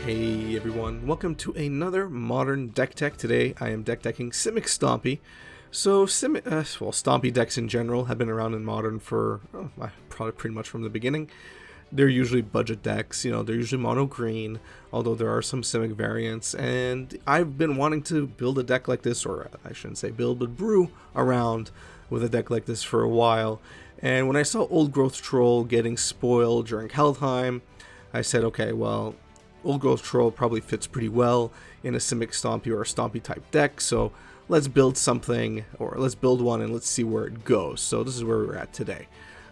Hey everyone, welcome to another Modern Deck Tech. Today I am deck decking Simic Stompy. So Stompy decks in general have been around in Modern for probably pretty much from the beginning. They're usually budget decks, they're usually mono green, although there are some Simic variants, and I've been wanting to build a deck like this, or I shouldn't say build, but brew around with a deck like this for a while. And when I saw Old Growth Troll getting spoiled during Kaldheim, I said, okay, well, Old Growth Troll probably fits pretty well in a Simic Stompy or a Stompy type deck, so let's build something, or let's build one and let's see where it goes. So this is where we're at today.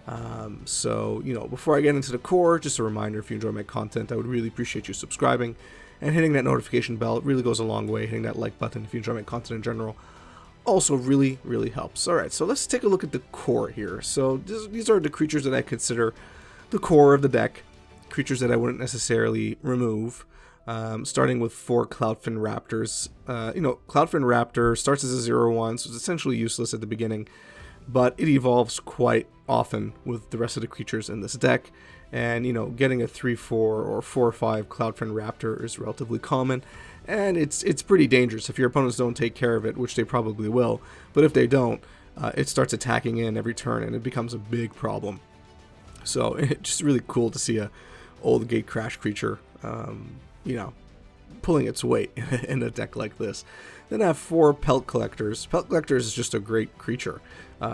Before I get into the core, just a reminder, if you enjoy my content, I would really appreciate you subscribing and hitting that notification bell. It really goes a long way. Hitting that like button if you enjoy my content in general also really helps. Alright, so let's take a look at the core here. So these are the creatures that I consider the core of the deck. Creatures that I wouldn't necessarily remove, starting with 4 Cloudfin Raptors. Cloudfin Raptor starts as a 0/1, so it's essentially useless at the beginning, but it evolves quite often with the rest of the creatures in this deck, and getting a 3/4 or 4/5 Cloudfin Raptor is relatively common, and it's pretty dangerous if your opponents don't take care of it, which they probably will, but if they don't, it starts attacking in every turn, and it becomes a big problem. So it's just really cool to see a old gate crash creature, pulling its weight in a deck like this. Then I have 4 Pelt Collectors. Pelt Collectors is just a great creature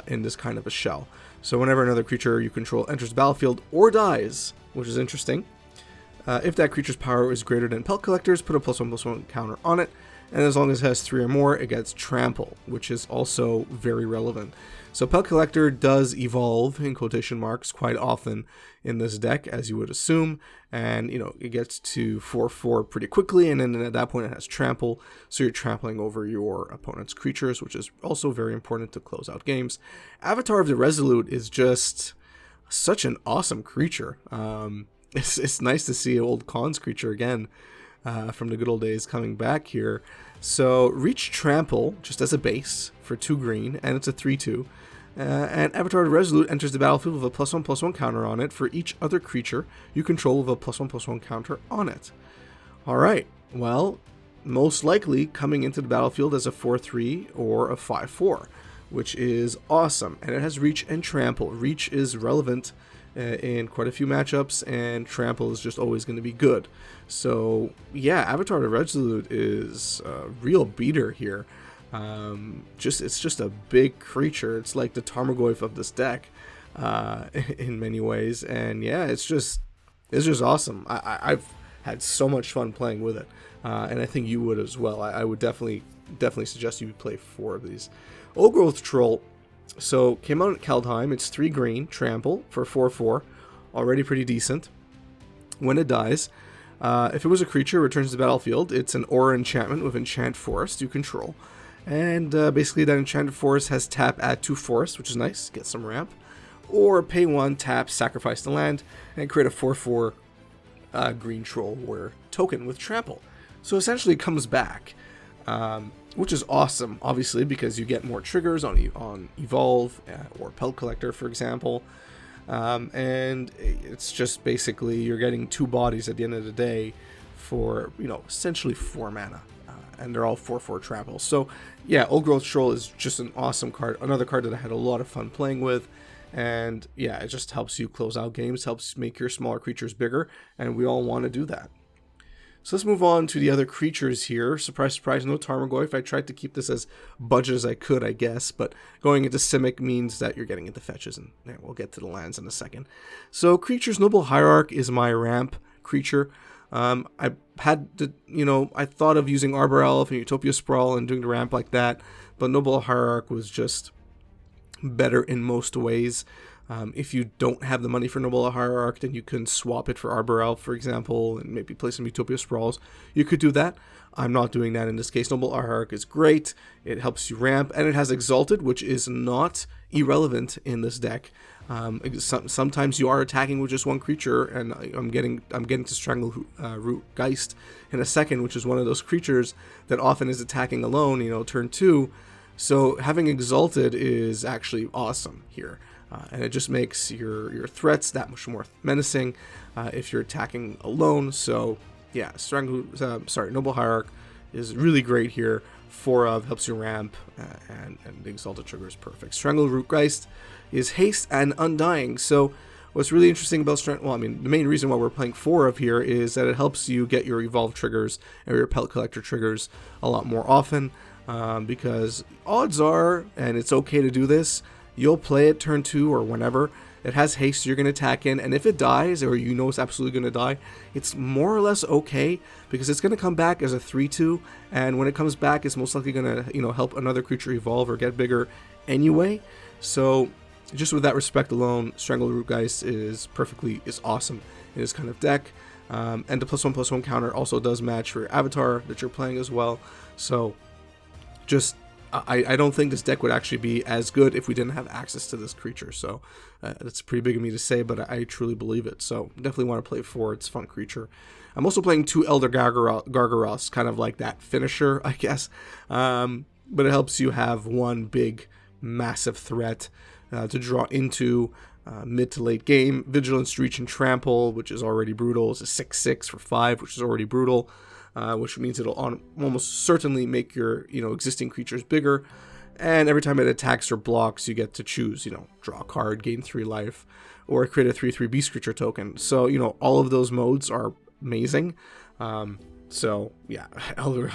in this kind of a shell. So whenever another creature you control enters the battlefield or dies, which is interesting, if that creature's power is greater than Pelt Collectors, put a +1/+1 counter on it, and as long as it has 3 or more, it gets Trample, which is also very relevant. So Pelt Collector does evolve, in quotation marks, quite often in this deck, as you would assume, and it gets to 4/4 pretty quickly, and then at that point it has Trample, so you're trampling over your opponent's creatures, which is also very important to close out games. Avatar of the Resolute is just such an awesome creature. It's nice to see an old Khans creature again from the good old days coming back here. So reach Trample just as a base for 2 green, and it's a 3/2. And Avatar of the Resolute enters the battlefield with a +1/+1 counter on it for each other creature you control with a +1/+1 counter on it. Alright, well, most likely coming into the battlefield as a 4/3 or a 5/4, which is awesome. And it has Reach and Trample. Reach is relevant in quite a few matchups, and Trample is just always going to be good. So yeah, Avatar of the Resolute is a real beater here. It's just a big creature. It's like the Tarmogoyf of this deck in many ways, and yeah, it's just awesome. I've had so much fun playing with it, and I think you would as well. I would definitely suggest you play 4 of these. Old Growth Troll. So came out at Kaldheim. It's 3 green, Trample for 4/4, already pretty decent. When it dies, if it was a creature, returns to the battlefield. It's an aura enchantment with Enchant Forest you control. And basically that Enchanted Forest has tap, add 2 forest, which is nice, get some ramp. Or pay 1, tap, sacrifice the land, and create a 4/4 green troll warrior token with Trample. So essentially it comes back, which is awesome, obviously, because you get more triggers on Evolve or Pelt Collector, for example. And it's just basically you're getting 2 bodies at the end of the day for, essentially 4 mana. And they're all 4/4 Trample. So yeah, Old Growth Troll is just an awesome card. Another card that I had a lot of fun playing with. And yeah, it just helps you close out games, helps make your smaller creatures bigger, and we all want to do that. So let's move on to the other creatures here. Surprise, surprise, no Tarmogoyf. I tried to keep this as budget as I could, I guess, but going into Simic means that you're getting into fetches, and we'll get to the lands in a second. So creatures, Noble Hierarch is my ramp creature. I had to, I thought of using Arbor Elf and Utopia Sprawl and doing the ramp like that, but Noble Hierarch was just better in most ways. If you don't have the money for Noble Hierarch, then you can swap it for Arbor Elf, for example, and maybe play some Utopia Sprawls. You could do that. I'm not doing that in this case. Noble Hierarch is great. It helps you ramp, and it has Exalted, which is not irrelevant in this deck. Sometimes you are attacking with just one creature, and I'm getting to Strangle Root Geist in a second, which is one of those creatures that often is attacking alone, turn 2. So having Exalted is actually awesome here. And it just makes your threats that much more menacing if you're attacking alone. So yeah, Noble Hierarch is really great here. 4 of, helps you ramp, and the Exalted trigger is perfect. Strangled Rootgeist is haste and undying. So what's really interesting about the main reason why we're playing 4 of here is that it helps you get your evolve triggers or your Pelt Collector triggers a lot more often, because odds are, and it's okay to do this, you'll play it turn 2 or whenever. It has haste, so you're going to attack in, and if it dies, or you know it's absolutely going to die, it's more or less okay, because it's going to come back as a 3-2, and when it comes back, it's most likely going to, help another creature evolve or get bigger anyway. So just with that respect alone, Strangled Rootgeist is awesome in this kind of deck. And the +1/+1 counter also does match for your avatar that you're playing as well. So just I don't think this deck would actually be as good if we didn't have access to this creature. So that's pretty big of me to say, but I truly believe it. So definitely want to play 4. It's a fun creature. I'm also playing 2 Elder Gargaroths, kind of like that finisher, I guess. But it helps you have one big, massive threat to draw into mid to late game. Vigilance, Reach, and Trample, which is already brutal. It's a 6/6 for 5, which is already brutal. Which means it'll almost certainly make your existing creatures bigger, and every time it attacks or blocks, you get to choose draw a card, gain 3 life, or create a 3/3 beast creature token. So all of those modes are amazing. So yeah, Elder,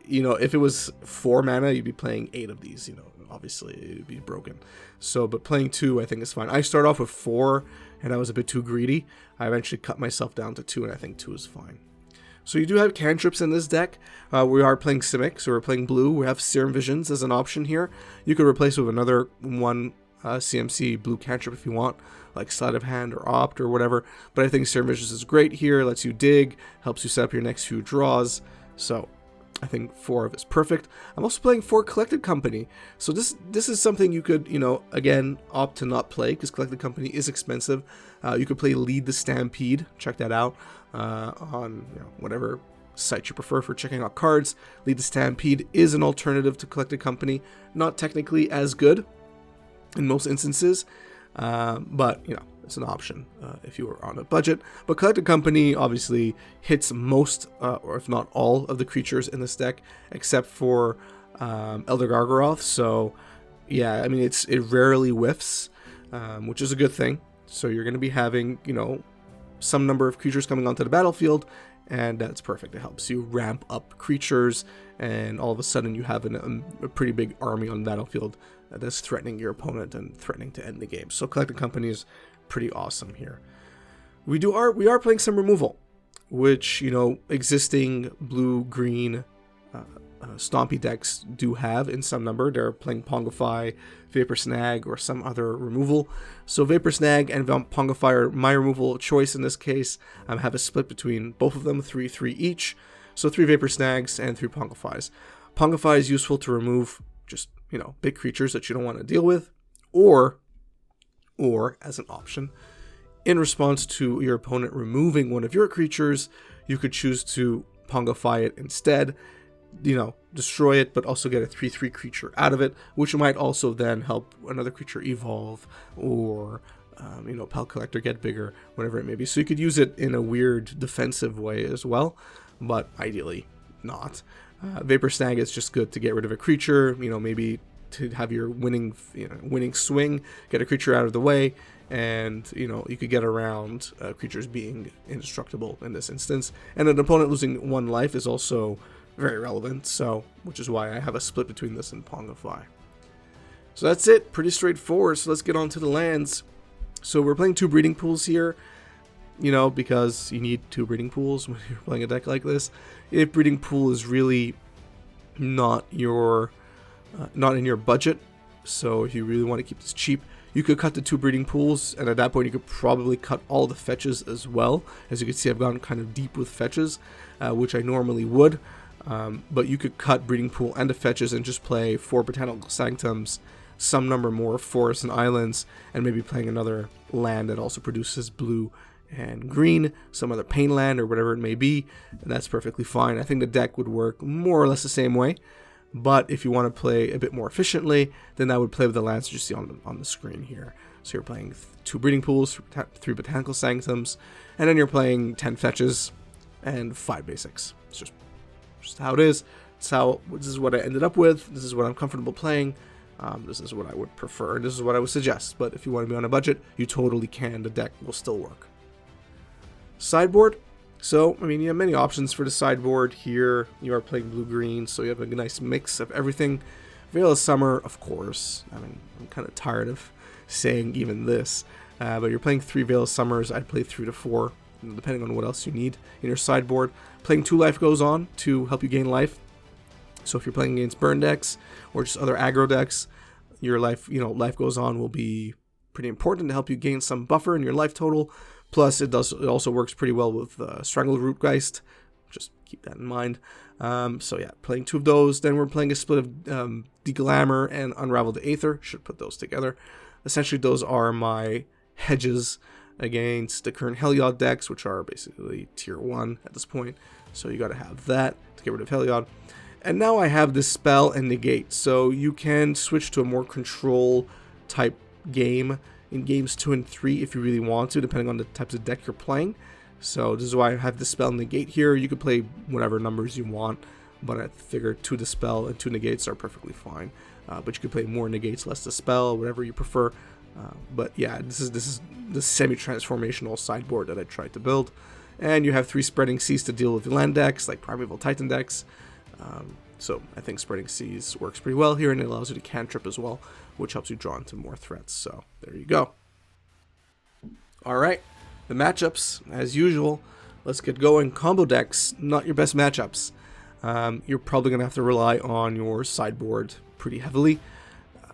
if it was 4 mana, you'd be playing 8 of these. Obviously it'd be broken. So but playing 2 I think is fine. I start off with 4 and I was a bit too greedy. I eventually cut myself down to 2, and I think 2 is fine. So you do have Cantrips in this deck. We are playing Simic, so we're playing blue. We have Serum Visions as an option here. You could replace it with another 1 CMC blue Cantrip if you want, like Sleight of Hand or Opt or whatever. But I think Serum Visions is great here. Lets you dig, helps you set up your next few draws. So I think 4 of is perfect. I'm also playing 4 Collected Company. So this is something you could, again, opt to not play because Collected Company is expensive. You could play Lead the Stampede. Check that out on whatever site you prefer for checking out cards. Lead the Stampede is an alternative to Collected Company. Not technically as good in most instances, but it's an option if you were on a budget. But Collected Company obviously hits most, or if not all, of the creatures in this deck, except for Elder Gargaroth. So yeah, I mean it rarely whiffs, which is a good thing. So you're going to be having some number of creatures coming onto the battlefield, and that's perfect. It helps you ramp up creatures, and all of a sudden you have a pretty big army on the battlefield that's threatening your opponent and threatening to end the game. So Collected Company is pretty awesome here. We are playing some removal, which existing blue-green Stompy decks do have in some number. They're playing Pongify, Vapor Snag, or some other removal. So Vapor Snag and Pongify are my removal choice in this case. I have a split between both of them, 3/3 each. So 3 Vapor Snags and 3 Pongifys. Pongify is useful to remove just big creatures that you don't want to deal with, or as an option, in response to your opponent removing one of your creatures, you could choose to Pongify it instead. Destroy it, but also get a 3/3 creature out of it, which might also then help another creature evolve, or Pelt Collector get bigger, whatever it may be. So you could use it in a weird defensive way as well, but ideally not. Vapor Snag is just good to get rid of a creature, maybe to have your winning swing, get a creature out of the way, and you could get around creatures being indestructible in this instance. And an opponent losing 1 life is also very relevant, so which is why I have a split between this and Pongify. So that's it, pretty straightforward. So let's get on to the lands. So we're playing 2 breeding pools here, because you need 2 breeding pools when you're playing a deck like this. If breeding pool is really not in your budget, so if you really want to keep this cheap, you could cut the 2 breeding pools, and at that point you could probably cut all the fetches as well. As you can see, I've gone kind of deep with fetches, which I normally would. But you could cut breeding pool and the fetches and just play 4 Botanical Sanctums, some number more forests and islands, and maybe playing another land that also produces blue and green, some other pain land or whatever it may be, and that's perfectly fine. I think the deck would work more or less the same way, but if you want to play a bit more efficiently, then I would play with the lands you see on the screen here. So you're playing 2 breeding pools, 3 Botanical Sanctums, and then you're playing 10 fetches, and 5 basics. It's just how it is. This is what I ended up with. This is what I'm comfortable playing. This is what I would prefer. This is what I would suggest. But if you want to be on a budget, you totally can. The deck will still work. Sideboard. So, I mean, you have many options for the sideboard here. You are playing blue-green, so you have a nice mix of everything. Veil of Summer, of course. I mean, I'm kind of tired of saying even this. But you're playing 3 Veil of Summers. I'd play 3 to 4, depending on what else you need in your sideboard. Playing 2 Life Goes On to help you gain life. So if you're playing against burn decks or just other aggro decks, your life Goes On will be pretty important to help you gain some buffer in your life total. Plus, it also works pretty well with Strangled Rootgeist. Just keep that in mind. So yeah, playing 2 of those. Then we're playing a split of Deglamour and Unravel the Aether. Should put those together. Essentially, those are my hedges against the current Heliod decks, which are basically tier 1 at this point. So you got to have that to get rid of Heliod. And now I have this spell and negate. So you can switch to a more control type game in games 2 and 3 if you really want to, depending on the types of deck you're playing. So this is why I have the spell and negate here. You can play whatever numbers you want, but I figure 2 dispel and 2 negates are perfectly fine. But you can play more negates, less dispel, whatever you prefer. But yeah, this is the semi-transformational sideboard that I tried to build. And you have 3 Spreading Seas to deal with land decks, like Primeval Titan decks. So I think Spreading Seas works pretty well here, and it allows you to cantrip as well, which helps you draw into more threats. So there you go. Alright, the matchups, as usual. Let's get going. Combo decks, not your best matchups. You're probably going to have to rely on your sideboard pretty heavily.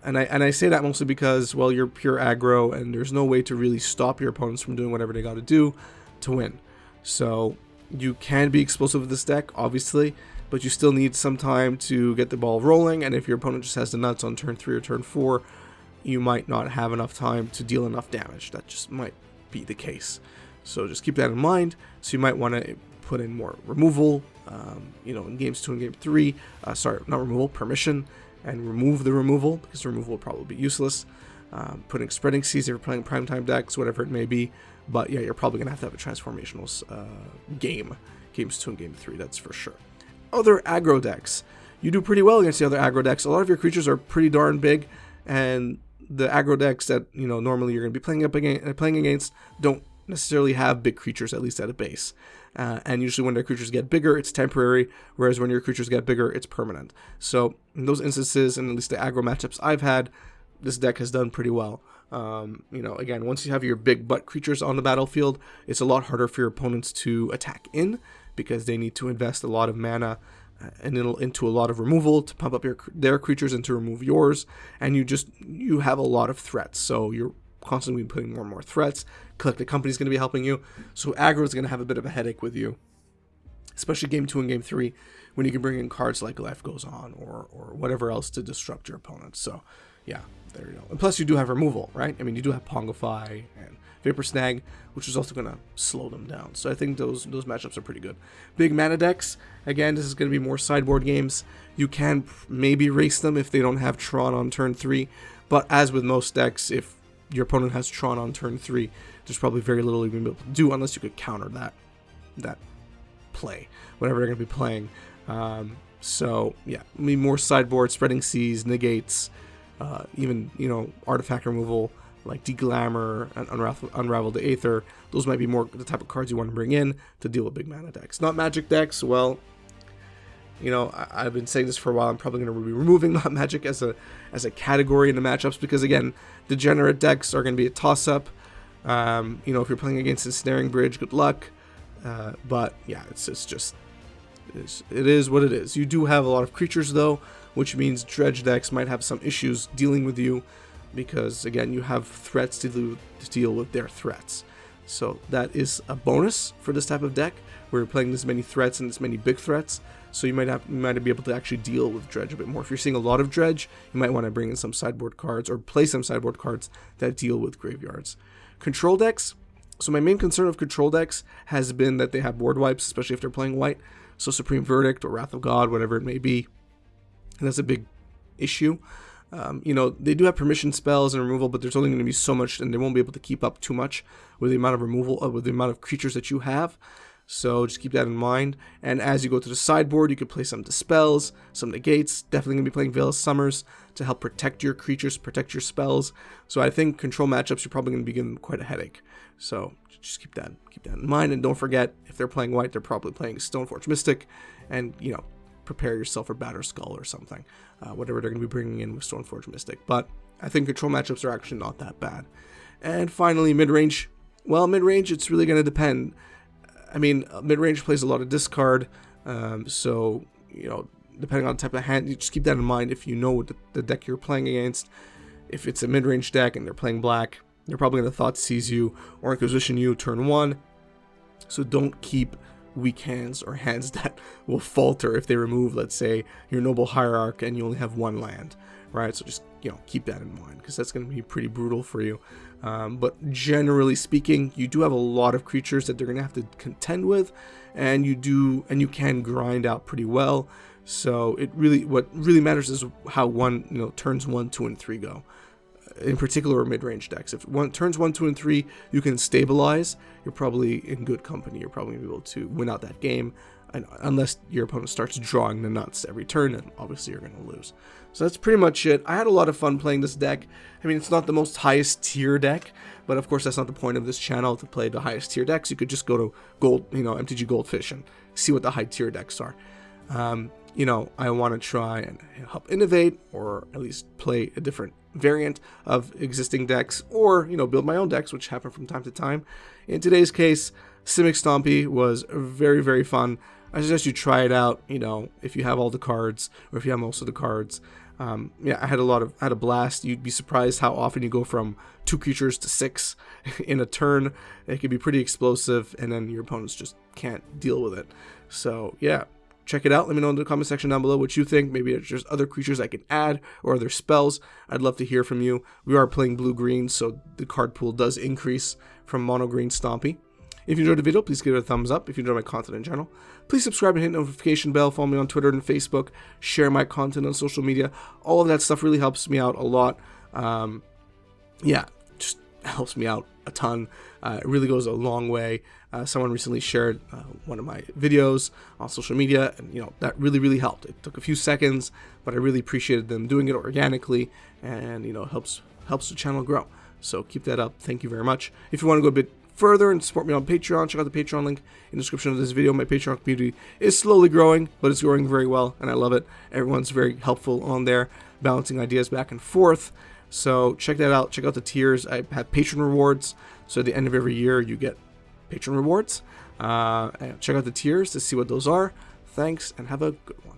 And I say that mostly because, well, you're pure aggro, and there's no way to really stop your opponents from doing whatever they got to do to win. So you can be explosive with this deck, obviously, but you still need some time to get the ball rolling, and if your opponent just has the nuts on turn 3 or turn 4, you might not have enough time to deal enough damage. That just might be the case. So just keep that in mind. So you might want to put in more removal, in games 2 and game 3. Permission, and remove the removal, because the removal will probably be useless. Putting Spreading Seas if you're playing primetime decks, whatever it may be. But yeah, you're probably going to have a transformational games 2 and game 3, that's for sure. Other aggro decks. You do pretty well against the other aggro decks. A lot of your creatures are pretty darn big, and the aggro decks that normally you're going to be playing against don't necessarily have big creatures, at least at a base. And usually when their creatures get bigger, it's temporary, whereas when your creatures get bigger, it's permanent. So in those instances, and at least the aggro matchups I've had, this deck has done pretty well. Again, once you have your big butt creatures on the battlefield, it's a lot harder for your opponents to attack in, because they need to invest a lot of mana and into a lot of removal to pump up their creatures and to remove yours, and you have a lot of threats, so you're constantly putting more and more threats. Collected Company is going to be helping you, so aggro is going to have a bit of a headache with you, especially game 2 and game 3, when you can bring in cards like Life Goes On or whatever else to disrupt your opponent. So yeah, there you go. And plus you do have removal, right? I mean, you do have Pongify and Vapor Snag, which is also going to slow them down. So I think those matchups are pretty good. Big mana decks, again, this is going to be more sideboard games. You can maybe race them if they don't have Tron on turn 3, but as with most decks, if your opponent has Tron on turn 3, there's probably very little you're going to be able to do unless you could counter that play, whatever they're going to be playing. So yeah, maybe more sideboard, Spreading Seas, negates, even artifact removal like Deglamour and Unravel the Aether. Those might be more the type of cards you want to bring in to deal with big mana decks. Not Magic decks. Well, I've been saying this for a while. I'm probably going to be removing Not Magic as a category in the matchups, because again, degenerate decks are going to be a toss-up. If you're playing against a Snaring Bridge, good luck. But yeah, it is what it is. You do have a lot of creatures though, which means dredge decks might have some issues dealing with you, because again, you have threats to deal with their threats. So that is a bonus for this type of deck, where you're playing this many threats and this many big threats. So you might be able to actually deal with dredge a bit more. If you're seeing a lot of dredge, you might want to bring in some sideboard cards or play some sideboard cards that deal with graveyards. Control decks. So my main concern of control decks has been that they have board wipes, especially if they're playing white. So Supreme Verdict or Wrath of God, whatever it may be, and that's a big issue. They do have permission spells and removal, but there's only going to be so much, and they won't be able to keep up too much with the amount of removal, with the amount of creatures that you have. So just keep that in mind. And as you go to the sideboard, you can play some Dispels, some Negates. Definitely going to be playing Veil of Summers to help protect your creatures, protect your spells. So I think control matchups, you're probably going to be given quite a headache. So just keep that in mind. And don't forget, if they're playing white, they're probably playing Stoneforge Mystic. And, you know, prepare yourself for Batterskull or something. Whatever they're going to be bringing in with Stoneforge Mystic. But I think control matchups are actually not that bad. And finally, mid-range. Well, mid-range, it's really going to depend. I mean, mid-range plays a lot of discard, so, you know, depending on the type of hand, you just keep that in mind if you know the deck you're playing against. If it's a mid-range deck and they're playing black, they're probably going to Thought Seize you or Inquisition you turn 1, so don't keep weak hands or hands that will falter if they remove, let's say, your Noble Hierarch and you only have 1 land, right? So just, you know, keep that in mind, because that's going to be pretty brutal for you. But generally speaking, you do have a lot of creatures that they're going to have to contend with, and you can grind out pretty well. So what really matters is how turns 1, 2, and 3 go. In particular, mid-range decks. If turns 1, 2, and 3 you can stabilize, you're probably in good company. You're probably going to be able to win out that game, and unless your opponent starts drawing the nuts every turn, then obviously you're going to lose. So that's pretty much it. I had a lot of fun playing this deck. I mean, it's not the most highest tier deck, but of course that's not the point of this channel, to play the highest tier decks. You could just go to MTG Goldfish and see what the high tier decks are. I want to try and help innovate, or at least play a different variant of existing decks, or build my own decks, which happen from time to time. In today's case, Simic Stompy was very, very fun. I suggest you try it out, if you have all the cards, or if you have most of the cards. I had a blast. You'd be surprised how often you go from 2 creatures to 6 in a turn. It can be pretty explosive, and then your opponents just can't deal with it. So yeah, check it out. Let me know in the comment section down below what you think. Maybe there's other creatures I can add, or other spells. I'd love to hear from you. We are playing blue-green, so the card pool does increase from mono-green Stompy. If you enjoyed the video, please give it a thumbs up. If you enjoy my content in general, please subscribe and hit the notification bell. Follow me on Twitter and Facebook. Share my content on social media. All of that stuff really helps me out a lot. Just helps me out a ton. It really goes a long way. Someone recently shared one of my videos on social media, and that really, really helped. It took a few seconds, but I really appreciated them doing it organically, and helps the channel grow. So keep that up. Thank you very much. If you want to go a bit further and support me on Patreon, check out the Patreon link in the description of this video. My Patreon community is slowly growing, but it's growing very well, and I love it. Everyone's very helpful on there, bouncing ideas back and forth. So check that out. Check out the tiers. I have patron rewards, so at the end of every year you get patron rewards. And check out the tiers to see what those are. Thanks, and have a good one.